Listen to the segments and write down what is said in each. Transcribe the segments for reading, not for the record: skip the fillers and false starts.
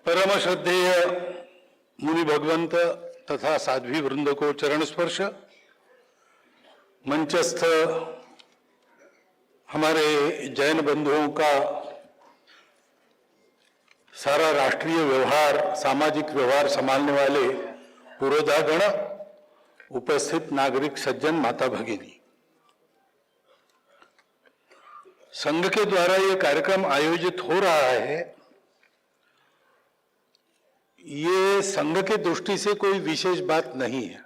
परम श्रद्धेय मुनि भगवंत तथा साध्वी वृंद को चरण स्पर्श, मंचस्थ हमारे जैन बंधुओं का सारा राष्ट्रीय व्यवहार, सामाजिक व्यवहार संभालने वाले पुरोधागण, उपस्थित नागरिक सज्जन, माता भगिनी, संघ के द्वारा ये कार्यक्रम आयोजित हो रहा है। ये संघ के दृष्टि से कोई विशेष बात नहीं है,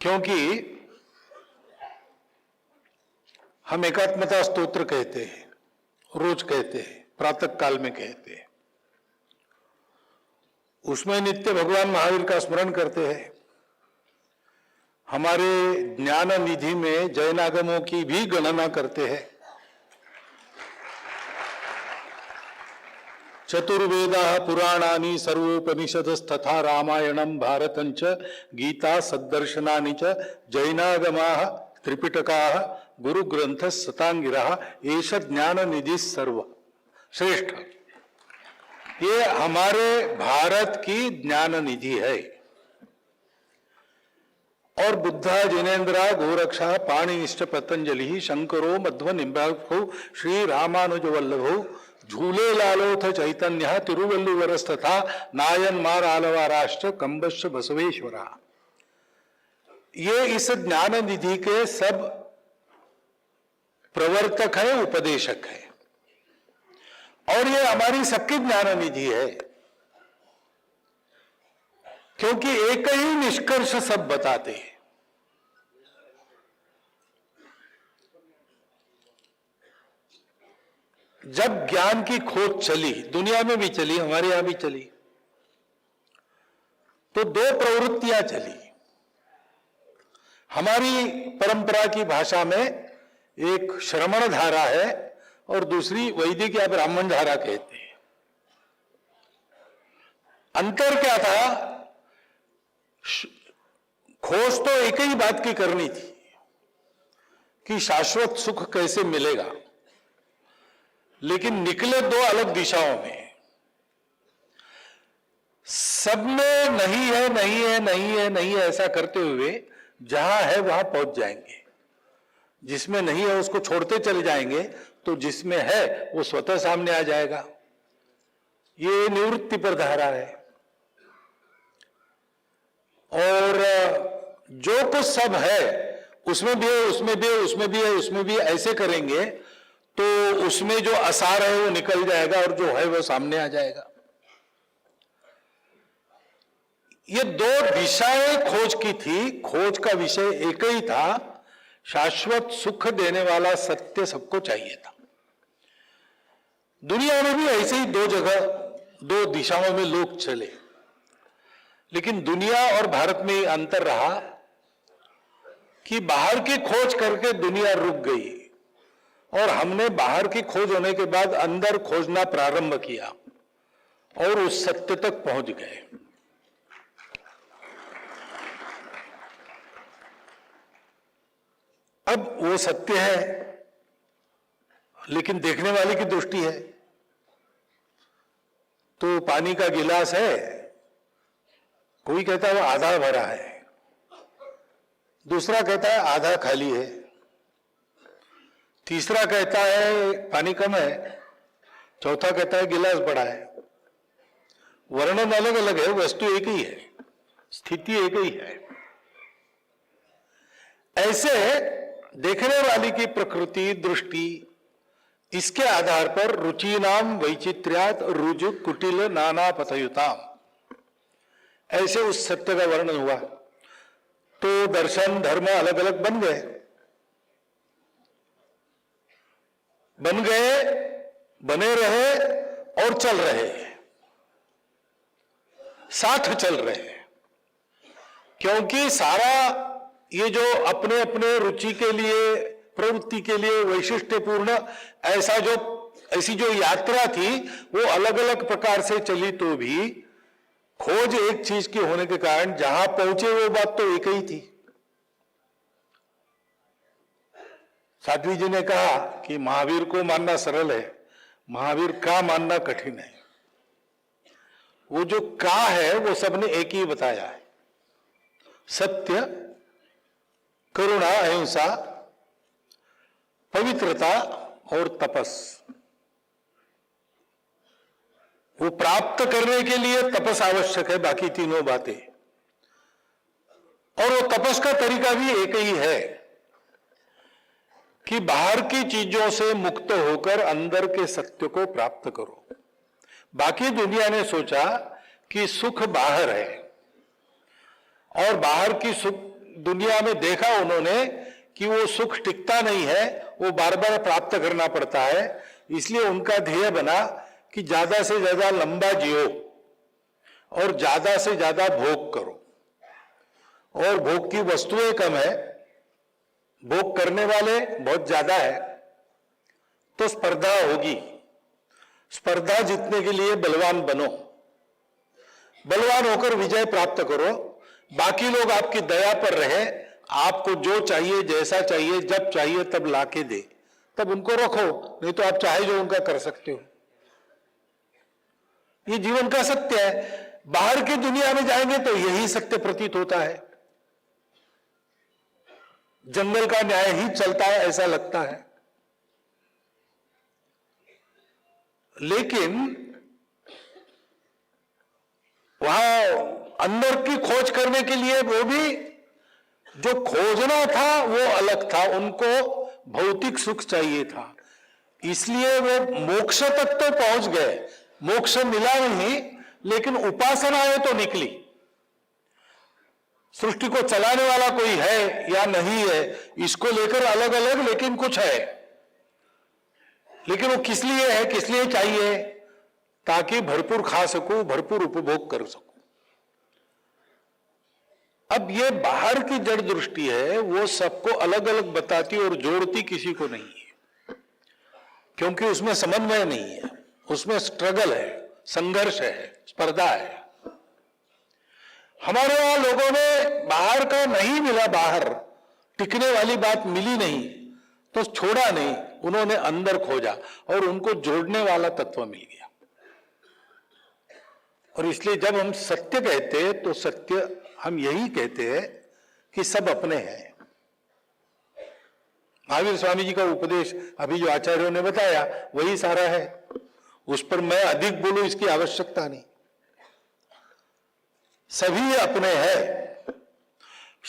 क्योंकि हम एकात्मता स्तोत्र कहते हैं, रोज कहते हैं, प्रातः काल में कहते हैं। उसमें नित्य भगवान महावीर का स्मरण करते हैं। हमारे ज्ञान निधि में जैनागमों की भी गणना करते हैं। चतुर्वेदाः पुराणानि सर्वोपनिषदस्तथा रामायणं भारतंच गीता सद्दर्शनानि च जैनागमाः त्रिपिटकाः गुरुग्रंथ सतांगिराः एष ज्ञान निधि सर्व श्रेष्ठ। ये हमारे भारत की ज्ञान निधि है। और बुद्धा जिनेन्द्रा गोरक्षा पाणिनिश्च पतंजलि शंकरो मध्व निम्बाखो श्री रामानुज वल्लभो झूले लालोथ चैतन्य तिरुवल्लुवरस्तथा नायनमार आलवाराश्च कंबश्च बसवेश्वरा। ये इस ज्ञान निधि के सब प्रवर्तक है, उपदेशक है, और ये हमारी सबकी ज्ञान निधि है, क्योंकि एक ही निष्कर्ष सब बताते हैं। जब ज्ञान की खोज चली, दुनिया में भी चली, हमारे यहां भी चली, तो दो प्रवृत्तियां चली। हमारी परंपरा की भाषा में एक श्रमण धारा है और दूसरी वैदिक या ब्राह्मण धारा कहते हैं। अंतर क्या था? खोज तो एक ही बात की करनी थी कि शाश्वत सुख कैसे मिलेगा, लेकिन निकले दो अलग दिशाओं में। सब में नहीं है, नहीं है, नहीं है, नहीं है ऐसा करते हुए जहां है वहां पहुंच जाएंगे। जिसमें नहीं है उसको छोड़ते चले जाएंगे तो जिसमें है वो स्वतः सामने आ जाएगा। ये निवृत्ति पर धारा है। और जो कुछ सब है उसमें भी है, उसमें भी है, उसमें भी है, उसमें भी है, ऐसे करेंगे तो उसमें जो असार है वो निकल जाएगा और जो है वो सामने आ जाएगा। ये दो दिशाएं खोज की थी। खोज का विषय एक ही था, शाश्वत सुख देने वाला सत्य सबको चाहिए था। दुनिया में भी ऐसे ही दो जगह, दो दिशाओं में लोग चले, लेकिन दुनिया और भारत में अंतर रहा कि बाहर की खोज करके दुनिया रुक गई और हमने बाहर की खोज होने के बाद अंदर खोजना प्रारंभ किया और उस सत्य तक पहुंच गए। अब वो सत्य है, लेकिन देखने वाले की दृष्टि है। तो पानी का गिलास है, कोई कहता है वो आधा भरा है, दूसरा कहता है आधा खाली है, तीसरा कहता है पानी कम है, चौथा कहता है गिलास बड़ा है। वर्णन अलग अलग है, वस्तु एक ही है, स्थिति एक ही है। ऐसे देखने वाली की प्रकृति, दृष्टि, इसके आधार पर रुचि नाम वैचित्र्यात रुजु कुटिल नाना पथयुताम, ऐसे उस सत्य का वर्णन हुआ। तो दर्शन धर्म अलग अलग बन गए, बने रहे और चल रहे, साथ चल रहे, क्योंकि सारा ये जो अपने अपने रुचि के लिए, प्रवृत्ति के लिए वैशिष्ट्यपूर्ण ऐसी जो यात्रा थी वो अलग अलग प्रकार से चली, तो भी खोज एक चीज की होने के कारण जहां पहुंचे वो बात तो एक ही थी। साध्वी जी ने कहा कि महावीर को मानना सरल है, महावीर का मानना कठिन है। वो जो का है वो सबने एक ही बताया है, सत्य, करुणा, अहिंसा, पवित्रता और तपस। वो प्राप्त करने के लिए तपस आवश्यक है, बाकी तीनों बातें। और वो तपस का तरीका भी एक ही है कि बाहर की चीजों से मुक्त होकर अंदर के सत्य को प्राप्त करो। बाकी दुनिया ने सोचा कि सुख बाहर है, और बाहर की सुख दुनिया में देखा उन्होंने कि वो सुख टिकता नहीं है, वो बार बार प्राप्त करना पड़ता है। इसलिए उनका ध्येय बना कि ज्यादा से ज्यादा लंबा जियो और ज्यादा से ज्यादा भोग करो, और भोग की वस्तुएं कम है, भोग करने वाले बहुत ज्यादा है, तो स्पर्धा होगी। स्पर्धा जीतने के लिए बलवान बनो, बलवान होकर विजय प्राप्त करो। बाकी लोग आपकी दया पर रहे, आपको जो चाहिए, जैसा चाहिए, जब चाहिए तब लाके दे, तब उनको रखो, नहीं तो आप चाहे जो उनका कर सकते हो। ये जीवन का सत्य है। बाहर की दुनिया में जाएंगे तो यही सत्य प्रतीत होता है, जंगल का न्याय ही चलता है ऐसा लगता है। लेकिन वहां अंदर की खोज करने के लिए वो भी जो खोजना था वो अलग था, उनको भौतिक सुख चाहिए था, इसलिए वो मोक्ष तक तो पहुंच गए। मोक्ष मिला नहीं, लेकिन उपासनाएं तो निकली। सृष्टि को चलाने वाला कोई है या नहीं है, इसको लेकर अलग अलग, लेकिन कुछ है। लेकिन वो किस लिए है, किस लिए चाहिए? ताकि भरपूर खा सकूं, भरपूर उपभोग कर सकूं। अब ये बाहर की जड़ दृष्टि है, वो सबको अलग अलग बताती और जोड़ती किसी को नहीं है, क्योंकि उसमें समन्वय नहीं है, उसमें स्ट्रगल है, संघर्ष है, स्पर्धा है। हमारे यहां लोगों ने बाहर का नहीं मिला, बाहर टिकने वाली बात मिली नहीं तो छोड़ा नहीं, उन्होंने अंदर खोजा और उनको जोड़ने वाला तत्व मिल गया। और इसलिए जब हम सत्य कहते हैं तो सत्य हम यही कहते हैं कि सब अपने हैं। महावीर स्वामी जी का उपदेश अभी जो आचार्यों ने बताया वही सारा है, उस पर मैं अधिक बोलूं इसकी आवश्यकता नहीं। सभी अपने हैं।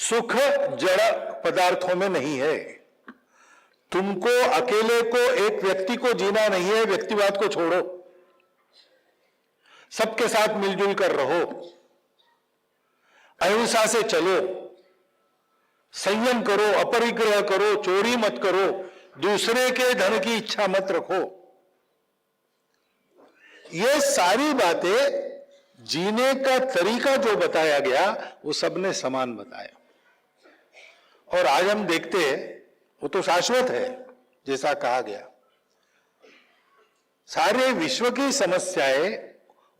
सुख जड़ पदार्थों में नहीं है। तुमको अकेले को, एक व्यक्ति को जीना नहीं है, व्यक्तिवाद को छोड़ो, सबके साथ मिलजुल कर रहो, अहिंसा से चलो, संयम करो, अपरिग्रह करो, चोरी मत करो, दूसरे के धन की इच्छा मत रखो। ये सारी बातें जीने का तरीका जो बताया गया वो सबने समान बताया। और आज हम देखते हैं वो तो शाश्वत है, जैसा कहा गया। सारे विश्व की समस्याएं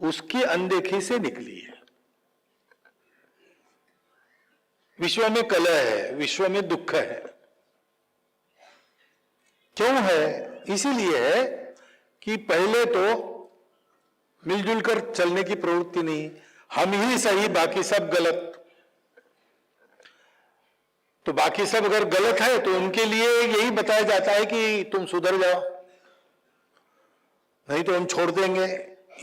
उसकी अनदेखी से निकली है। विश्व में कलह है, विश्व में दुख है। क्यों है? इसीलिए है कि पहले तो मिलजुल कर चलने की प्रवृत्ति नहीं, हम ही सही, बाकी सब गलत। तो बाकी सब अगर गलत है तो उनके लिए यही बताया जाता है कि तुम सुधर जाओ, नहीं तो हम छोड़ देंगे,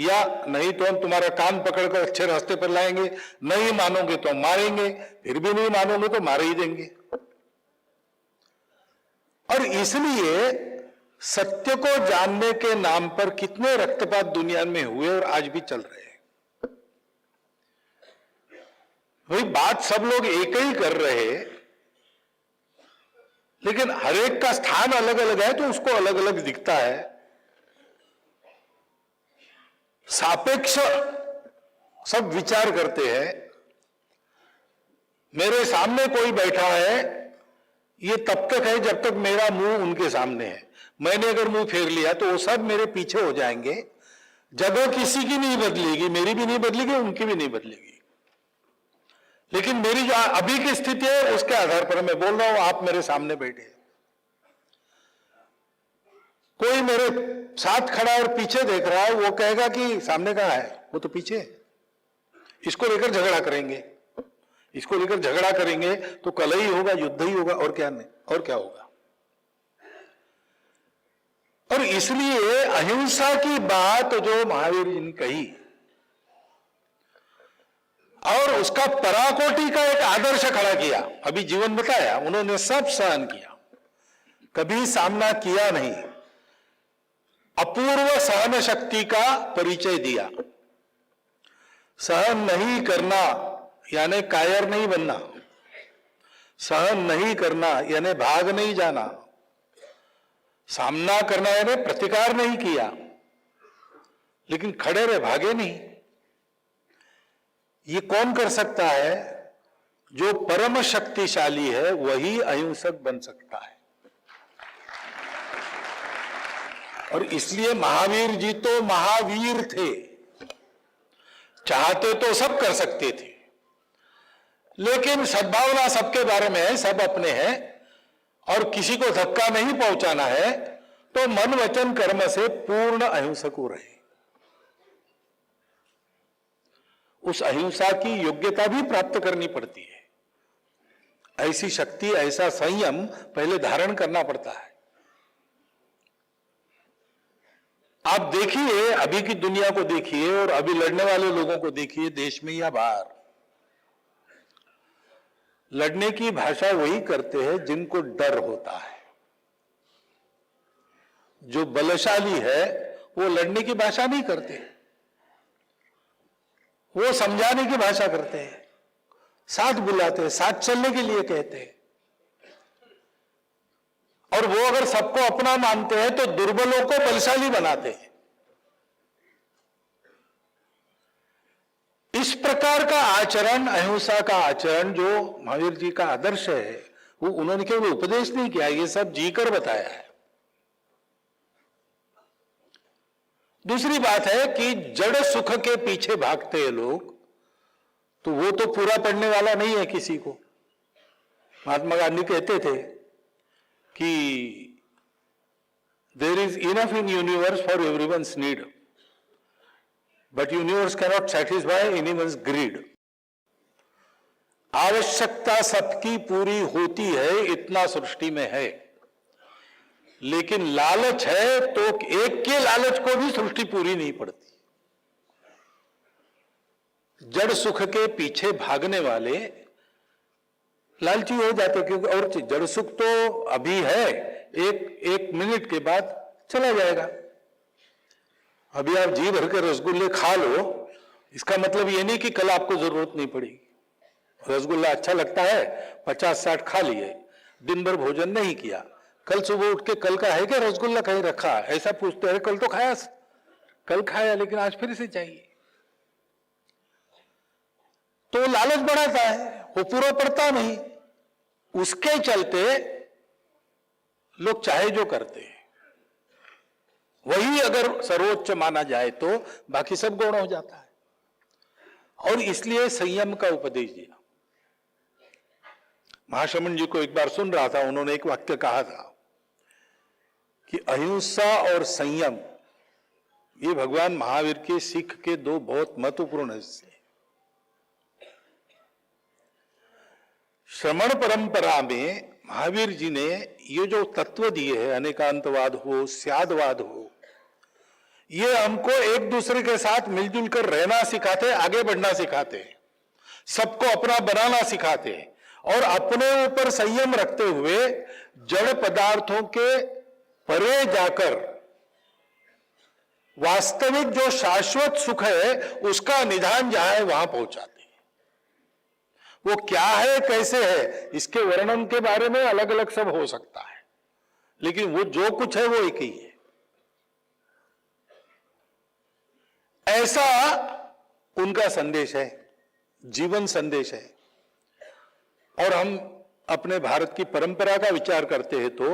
या नहीं तो हम तुम्हारा कान पकड़कर अच्छे रास्ते पर लाएंगे, नहीं मानोगे तो हम मारेंगे, फिर भी नहीं मानोगे तो मार ही देंगे। और इसलिए सत्य को जानने के नाम पर कितने रक्तपात दुनिया में हुए और आज भी चल रहे हैं। वही बात सब लोग एक ही कर रहे हैं, लेकिन हर एक का स्थान अलग अलग है तो उसको अलग अलग दिखता है। सापेक्ष सब विचार करते हैं। मेरे सामने कोई बैठा है, ये तब तक है जब तक मेरा मुंह उनके सामने है। मैंने अगर मुंह फेर लिया तो वो सब मेरे पीछे हो जाएंगे। जगह किसी की नहीं बदलेगी, मेरी भी नहीं बदलेगी, उनकी भी नहीं बदलेगी। लेकिन मेरी जो अभी की स्थिति है उसके आधार पर मैं बोल रहा हूं, आप मेरे सामने बैठे। कोई मेरे साथ खड़ा और पीछे देख रहा है, वो कहेगा कि सामने कहाँ है, वो तो पीछे है। इसको लेकर झगड़ा करेंगे, इसको लेकर झगड़ा करेंगे तो कलह ही होगा, युद्ध ही होगा, और क्या नहीं, और क्या होगा। और इसलिए अहिंसा की बात जो महावीर जी ने कही और उसका पराकोटि का एक आदर्श खड़ा किया, अभी जीवन बताया, उन्होंने सब सहन किया, कभी सामना किया नहीं, अपूर्व सहन शक्ति का परिचय दिया। सहन नहीं करना यानी कायर नहीं बनना, सहन नहीं करना यानी भाग नहीं जाना, सामना करना यानी प्रतिकार नहीं किया, लेकिन खड़े रहे, भागे नहीं। ये कौन कर सकता है? जो परम शक्तिशाली है वही अहिंसक बन सकता है। और इसलिए महावीर जी तो महावीर थे, चाहते तो सब कर सकते थे, लेकिन सद्भावना सबके बारे में है, सब अपने हैं और किसी को धक्का नहीं पहुंचाना है, तो मन वचन कर्म से पूर्ण अहिंसक हो रहे। उस अहिंसा की योग्यता भी प्राप्त करनी पड़ती है। ऐसी शक्ति, ऐसा संयम पहले धारण करना पड़ता है। आप देखिए, अभी की दुनिया को देखिए और अभी लड़ने वाले लोगों को देखिए, देश में या बाहर। लड़ने की भाषा वही करते हैं जिनको डर होता है। जो बलशाली है वो लड़ने की भाषा नहीं करते, वो समझाने की भाषा करते हैं, साथ बुलाते हैं, साथ चलने के लिए कहते हैं। और वो अगर सबको अपना मानते हैं तो दुर्बलों को बलशाली बनाते हैं। इस प्रकार का आचरण, अहिंसा का आचरण जो महावीर जी का आदर्श है, वो उन्होंने केवल उपदेश नहीं किया, ये सब जीकर बताया है। दूसरी बात है कि जड़ सुख के पीछे भागते हैं लोग, तो वो तो पूरा पड़ने वाला नहीं है किसी को। महात्मा गांधी कहते थे कि there is enough in universe for everyone's need, but universe cannot satisfy anyone's greed. आवश्यकता सबकी पूरी होती है, इतना सृष्टि में है, लेकिन लालच है तो एक के लालच को भी सृष्टि पूरी नहीं पड़ती। जड़ सुख के पीछे भागने वाले लालची हो जाते, क्योंकि और जड़ सुख तो अभी है, एक मिनट के बाद चला जाएगा। अभी आप जी भर के रसगुल्ले खा लो, इसका मतलब ये नहीं कि कल आपको जरूरत नहीं पड़ेगी। रसगुल्ला अच्छा लगता है, 50-60 खा लिए, दिन भर भोजन नहीं किया, कल सुबह उठ के कल का है क्या रसगुल्ला कहीं रखा, ऐसा पूछते हैं। कल तो खाया, कल खाया, लेकिन आज फिर से चाहिए। तो लालच बढ़ाता है, वो पूरा पड़ता नहीं, उसके चलते लोग चाहे जो करते हैं। वही अगर सर्वोच्च माना जाए तो बाकी सब गौण हो जाता है। और इसलिए संयम का उपदेश दिया। महाशमन जी को एक बार सुन रहा था, उन्होंने एक वाक्य कहा था कि अहिंसा और संयम ये भगवान महावीर के सिख के दो बहुत महत्वपूर्ण हिस्से। श्रमण परंपरा में महावीर जी ने ये जो तत्व दिए हैं, अनेकांतवाद हो, स्यादवाद हो, ये हमको एक दूसरे के साथ मिलजुल कर रहना सिखाते, आगे बढ़ना सिखाते, सबको अपना बनाना सिखाते, और अपने ऊपर संयम रखते हुए जड़ पदार्थों के परे जाकर वास्तविक जो शाश्वत सुख है उसका निधान जहां है वहां पहुंचाते। वो क्या है, कैसे है, इसके वर्णन के बारे में अलग अलग सब हो सकता है, लेकिन वो जो कुछ है वो एक ही है। ऐसा उनका संदेश है, जीवन संदेश है। और हम अपने भारत की परंपरा का विचार करते हैं तो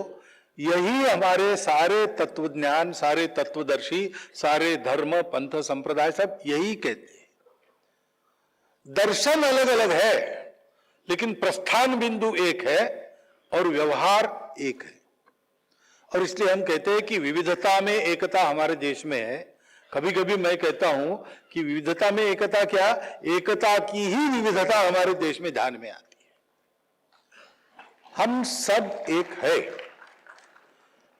यही हमारे सारे तत्वज्ञान, सारे तत्वदर्शी, सारे धर्म, पंथ, संप्रदाय सब यही कहते हैं। दर्शन अलग अलग है, लेकिन प्रस्थान बिंदु एक है और व्यवहार एक है। और इसलिए हम कहते हैं कि विविधता में एकता हमारे देश में है। कभी कभी मैं कहता हूं कि विविधता में एकता क्या, एकता की ही विविधता हमारे देश में ध्यान में आती है। हम सब एक है,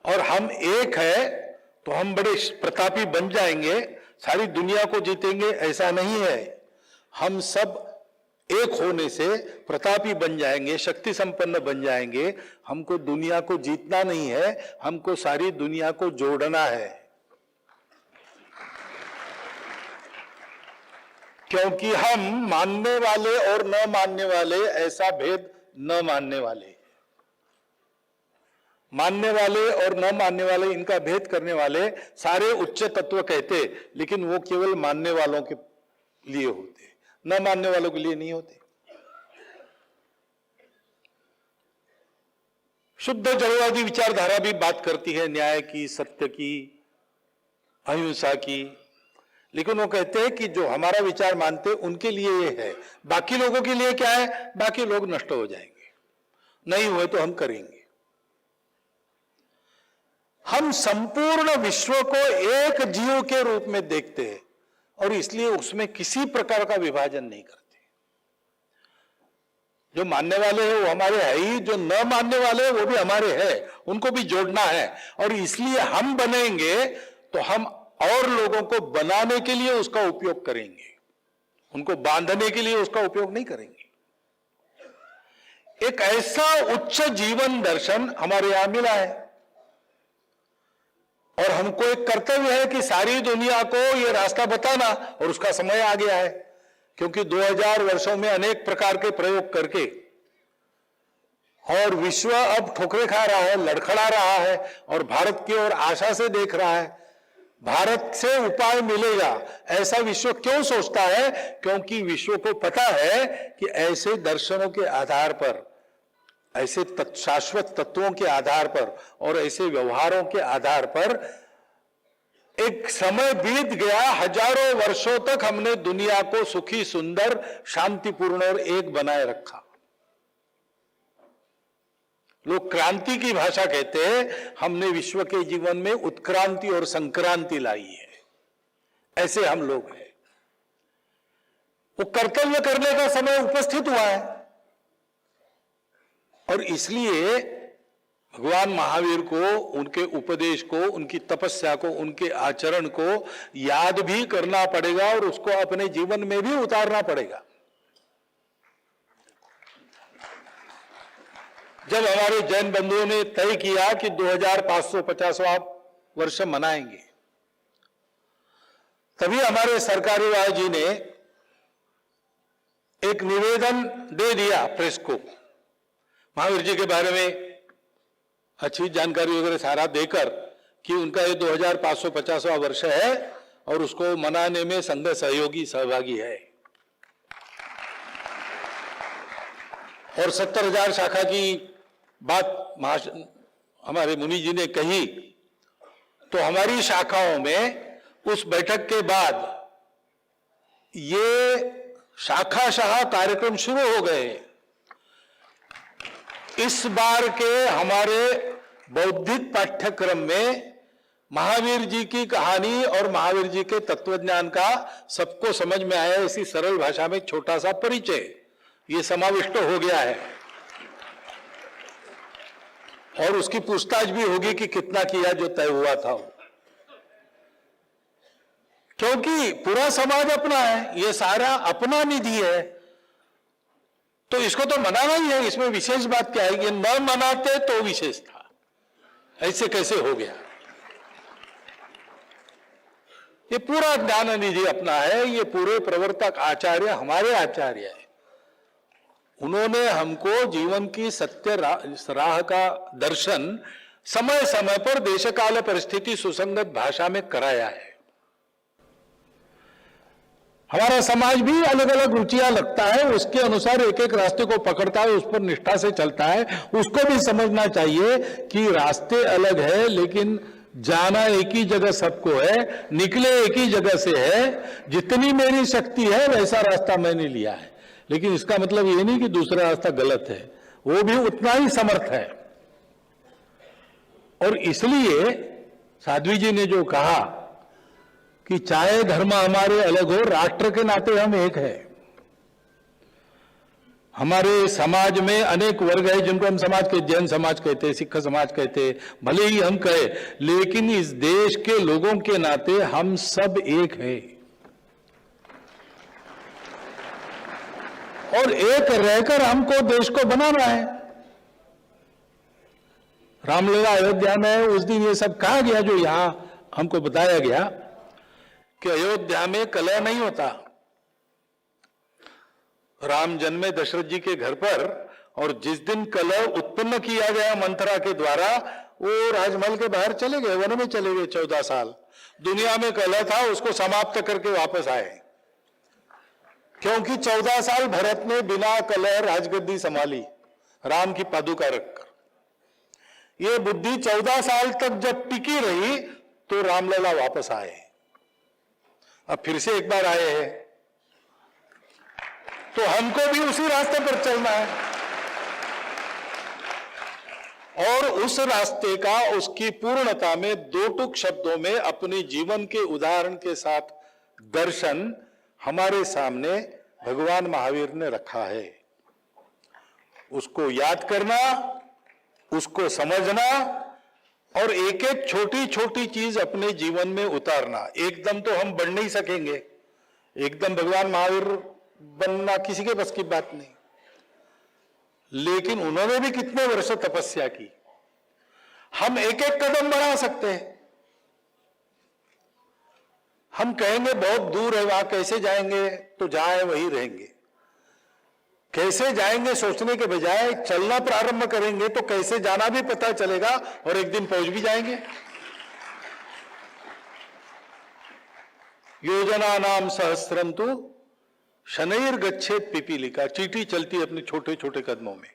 और हम एक है तो हम बड़े प्रतापी बन जाएंगे, सारी दुनिया को जीतेंगे, ऐसा नहीं है। हम सब एक होने से प्रतापी बन जाएंगे, शक्ति संपन्न बन जाएंगे। हमको दुनिया को जीतना नहीं है, हमको सारी दुनिया को जोड़ना है। क्योंकि हम मानने वाले और न मानने वाले ऐसा भेद न मानने वाले, मानने वाले और न मानने वाले इनका भेद करने वाले सारे उच्च तत्व कहते, लेकिन वो केवल मानने वालों के लिए होते, न मानने वालों के लिए नहीं होते। शुद्ध जड़वादी विचारधारा भी बात करती है न्याय की, सत्य की, अहिंसा की, लेकिन वो कहते हैं कि जो हमारा विचार मानते उनके लिए ये है, बाकी लोगों के लिए क्या है, बाकी लोग नष्ट हो जाएंगे, नहीं हुए तो हम करेंगे। हम संपूर्ण विश्व को एक जीव के रूप में देखते हैं और इसलिए उसमें किसी प्रकार का विभाजन नहीं करते। जो मानने वाले हैं वो हमारे है ही, जो न मानने वाले हैं वो भी हमारे हैं, उनको भी जोड़ना है। और इसलिए हम बनेंगे तो हम और लोगों को बनाने के लिए उसका उपयोग करेंगे, उनको बांधने के लिए उसका उपयोग नहीं करेंगे। एक ऐसा उच्च जीवन दर्शन हमारे यहां मिला है और हमको एक कर्तव्य है कि सारी दुनिया को यह रास्ता बताना, और उसका समय आ गया है। क्योंकि 2000 वर्षों में अनेक प्रकार के प्रयोग करके और विश्व अब ठोकरे खा रहा है, लड़खड़ा रहा है और भारत की ओर आशा से देख रहा है। भारत से उपाय मिलेगा ऐसा विश्व क्यों सोचता है? क्योंकि विश्व को पता है कि ऐसे दर्शनों के आधार पर, ऐसे शाश्वत तत्वों के आधार पर और ऐसे व्यवहारों के आधार पर एक समय बीत गया, हजारों वर्षों तक हमने दुनिया को सुखी, सुंदर, शांतिपूर्ण और एक बनाए रखा। लोग क्रांति की भाषा कहते हैं, हमने विश्व के जीवन में उत्क्रांति और संक्रांति लाई है। ऐसे हम लोग हैं। वो कर्तव्य करने का समय उपस्थित हुआ है और इसलिए भगवान महावीर को, उनके उपदेश को, उनकी तपस्या को, उनके आचरण को याद भी करना पड़ेगा और उसको अपने जीवन में भी उतारना पड़ेगा। जब हमारे जैन बंधुओं ने तय किया कि 2550वां वर्ष मनाएंगे, तभी हमारे सरकारी वाह जी ने एक निवेदन दे दिया प्रेस को, महावीर जी के बारे में अच्छी जानकारी वगैरह सारा देकर कि उनका ये 2550वां वर्ष है और उसको मनाने में संघ सहयोगी सहभागी है। और 70,000 शाखा की बात हमारे मुनि जी ने कही, तो हमारी शाखाओं में उस बैठक के बाद ये शाखाशाह कार्यक्रम शुरू हो गए। इस बार के हमारे बौद्धिक पाठ्यक्रम में महावीर जी की कहानी और महावीर जी के तत्वज्ञान का सबको समझ में आया, इसी सरल भाषा में छोटा सा परिचय ये समाविष्ट हो गया है। और उसकी पूछताछ भी होगी कि कितना किया जो तय हुआ था, क्योंकि पूरा समाज अपना है, ये सारा अपना निधि है, तो इसको तो मनाना ही है। इसमें विशेष बात क्या है? ये न मनाते तो विशेष था, ऐसे कैसे हो गया? ये पूरा ज्ञान निधि अपना है, ये पूरे प्रवर्तक आचार्य हमारे आचार्य है। उन्होंने हमको जीवन की सत्य राह का दर्शन समय समय पर देश काल परिस्थिति सुसंगत भाषा में कराया है। हमारा समाज भी अलग अलग रुचियां लगता है, उसके अनुसार एक एक रास्ते को पकड़ता है, उस पर निष्ठा से चलता है। उसको भी समझना चाहिए कि रास्ते अलग है, लेकिन जाना एक ही जगह सबको है, निकले एक ही जगह से है। जितनी मेरी शक्ति है वैसा रास्ता मैंने लिया है, लेकिन इसका मतलब ये नहीं कि दूसरा रास्ता गलत है, वो भी उतना ही समर्थ है। और इसलिए साध्वी जी ने जो कहा कि चाहे धर्म हमारे अलग हो, राष्ट्र के नाते हम एक है। हमारे समाज में अनेक वर्ग है जिनको हम समाज के, जैन समाज कहते हैं, सिख समाज कहते हैं, भले ही हम कहे, लेकिन इस देश के लोगों के नाते हम सब एक है और एक रहकर हमको देश को बनाना है। रामलला अयोध्या में उस दिन ये सब कहा गया जो यहां हमको बताया गया कि अयोध्या में कलह नहीं होता। राम जन्मे दशरथ जी के घर पर, और जिस दिन कलह उत्पन्न किया गया मंथरा के द्वारा, वो राजमहल के बाहर चले गए, वन में चले गए 14 साल। दुनिया में कलह था, उसको समाप्त करके वापस आए, क्योंकि 14 साल भरत ने बिना कलह राजगद्दी संभाली, राम की पादुका रखकर। ये बुद्धि 14 साल तक जब टिकी रही तो रामलला वापस आए। अब फिर से एक बार आए हैं, तो हमको भी उसी रास्ते पर चलना है और उस रास्ते का, उसकी पूर्णता में दो टुक शब्दों में अपने जीवन के उदाहरण के साथ दर्शन हमारे सामने भगवान महावीर ने रखा है। उसको याद करना, उसको समझना और एक एक छोटी छोटी चीज अपने जीवन में उतारना। एकदम तो हम बढ़ नहीं सकेंगे, एकदम भगवान महावीर बनना किसी के बस की बात नहीं, लेकिन उन्होंने भी कितने वर्ष तपस्या की। हम एक एक कदम बढ़ा सकते हैं। हम कहेंगे बहुत दूर है, वहां कैसे जाएंगे, तो जहां है वहीं रहेंगे। कैसे जाएंगे सोचने के बजाय चलना प्रारंभ करेंगे तो कैसे जाना भी पता चलेगा और एक दिन पहुंच भी जाएंगे। योजना नाम सहस्त्रम तु शनैर गच्छेत पिपीलिका, चींटी चलती है अपने छोटे छोटे कदमों में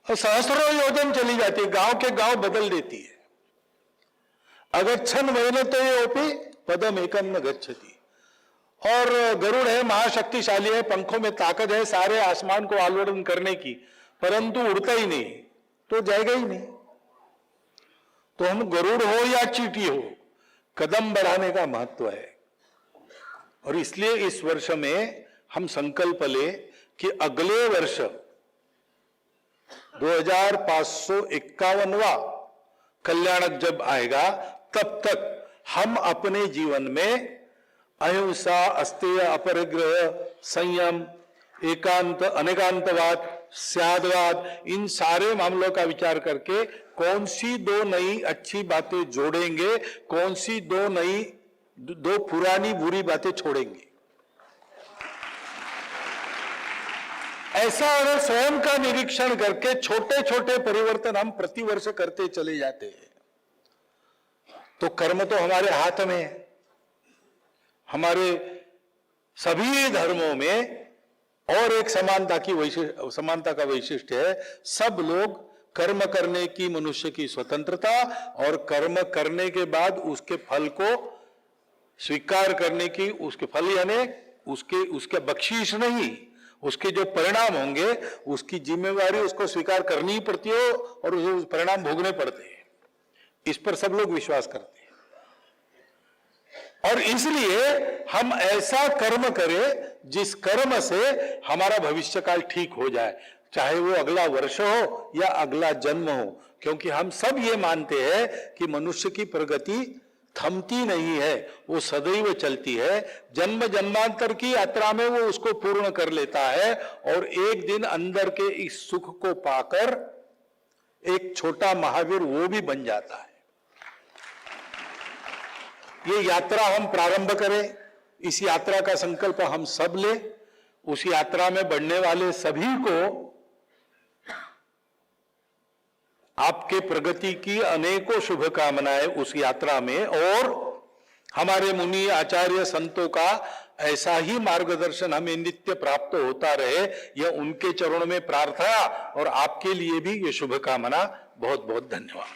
और सहस्त्रों योजन चली जाती है, गांव के गांव बदल देती है। अगर छन महीने तो ये ओपी पदम एकम न गच्छति। और गरुड़ है, महाशक्तिशाली है, पंखों में ताकत है सारे आसमान को आलोड़न करने की, परंतु उड़ता ही नहीं तो जाएगा ही नहीं। तो हम गरुड़ हो या चींटी हो, कदम बढ़ाने का महत्व है। और इसलिए इस वर्ष में हम संकल्प ले कि अगले वर्ष 2551वां कल्याणक जब आएगा, तब तक हम अपने जीवन में अहिंसा, अस्तेय, अपरिग्रह, संयम, एकांत, अनेकांतवाद, स्यादवाद, इन सारे मामलों का विचार करके कौन सी दो नई अच्छी बातें जोड़ेंगे, कौन सी दो पुरानी बुरी बातें छोड़ेंगे। ऐसा अगर स्वयं का निरीक्षण करके छोटे छोटे परिवर्तन हम प्रतिवर्ष करते चले जाते हैं तो कर्म तो हमारे हाथ में है। हमारे सभी धर्मों में और एक समानता का वैशिष्ट्य है, सब लोग कर्म करने की मनुष्य की स्वतंत्रता और कर्म करने के बाद उसके फल को स्वीकार करने की, उसके फल यानी उसके बख्शीश नहीं, उसके जो परिणाम होंगे उसकी जिम्मेवारी उसको स्वीकार करनी ही पड़ती है और उसे परिणाम भोगने पड़ते हैं। इस पर सब लोग विश्वास करते हैं और इसलिए हम ऐसा कर्म करें जिस कर्म से हमारा भविष्यकाल ठीक हो जाए, चाहे वो अगला वर्ष हो या अगला जन्म हो, क्योंकि हम सब ये मानते हैं कि मनुष्य की प्रगति थमती नहीं है, वो सदैव चलती है। जन्म जन्मांतर की यात्रा में वो उसको पूर्ण कर लेता है और एक दिन अंदर के इस सुख को पाकर एक छोटा महावीर वो भी बन जाता है। ये यात्रा हम प्रारंभ करें, इस यात्रा का संकल्प हम सब ले, उस यात्रा में बढ़ने वाले सभी को आपके प्रगति की अनेकों शुभकामनाएं उस यात्रा में, और हमारे मुनि आचार्य संतों का ऐसा ही मार्गदर्शन हमें नित्य प्राप्त होता रहे, यह उनके चरणों में प्रार्थना और आपके लिए भी ये शुभकामना। बहुत बहुत धन्यवाद।